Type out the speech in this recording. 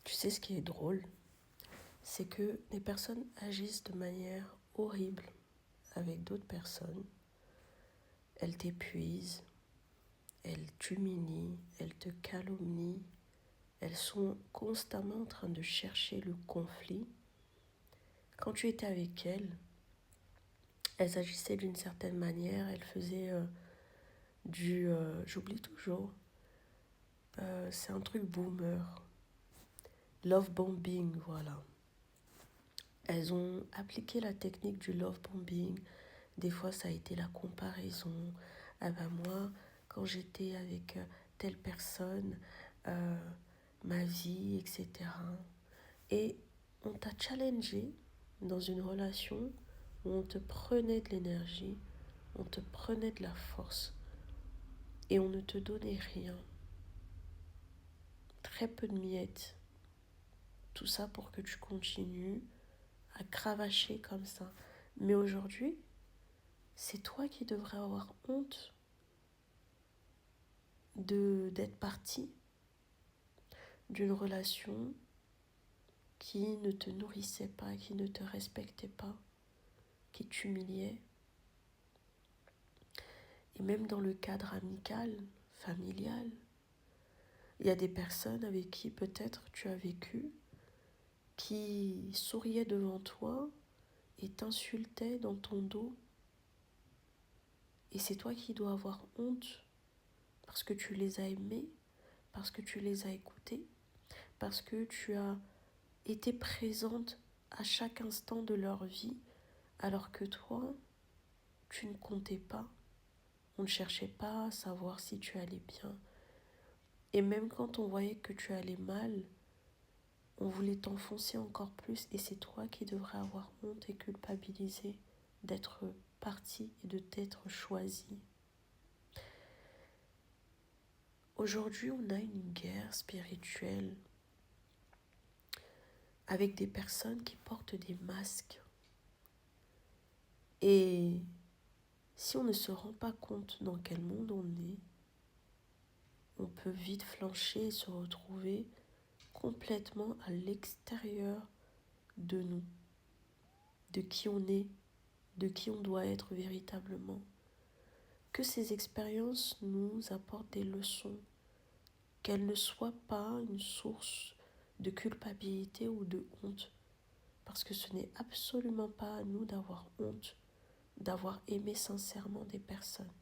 Tu sais ce qui est drôle, c'est que les personnes agissent de manière horrible avec d'autres personnes. Elles t'épuisent, elles t'humilient, elles te calomnient. Elles sont constamment en train de chercher le conflit. Quand tu étais avec elles, elles agissaient d'une certaine manière, elles faisaient j'oublie toujours, c'est un truc boomer, love bombing, voilà. Elles ont appliqué la technique du love bombing. Des fois, ça a été la comparaison. Ah ben moi, quand j'étais avec telle personne, ma vie, etc. Et on t'a challengé dans une relation où on te prenait de l'énergie, on te prenait de la force et on ne te donnait rien. Très peu de miettes. Tout ça pour que tu continues à cravacher comme ça. Mais aujourd'hui, c'est toi qui devrais avoir honte d'être parti d'une relation qui ne te nourrissait pas, qui ne te respectait pas, qui t'humiliait. Et même dans le cadre amical, familial, il y a des personnes avec qui peut-être tu as vécu, qui souriaient devant toi et t'insultaient dans ton dos. Et c'est toi qui dois avoir honte parce que tu les as aimés, parce que tu les as écoutés, parce que tu as été présente à chaque instant de leur vie, alors que toi, tu ne comptais pas. On ne cherchait pas à savoir si tu allais bien. Et même quand on voyait que tu allais mal, on voulait t'enfoncer encore plus. Et c'est toi qui devrais avoir honte et culpabiliser d'être parti et de t'être choisi. Aujourd'hui, on a une guerre spirituelle avec des personnes qui portent des masques. Et si on ne se rend pas compte dans quel monde on est, on peut vite flancher et se retrouver complètement à l'extérieur de nous, de qui on est, de qui on doit être véritablement. Que ces expériences nous apportent des leçons, qu'elles ne soient pas une source de culpabilité ou de honte, parce que ce n'est absolument pas à nous d'avoir honte, d'avoir aimé sincèrement des personnes.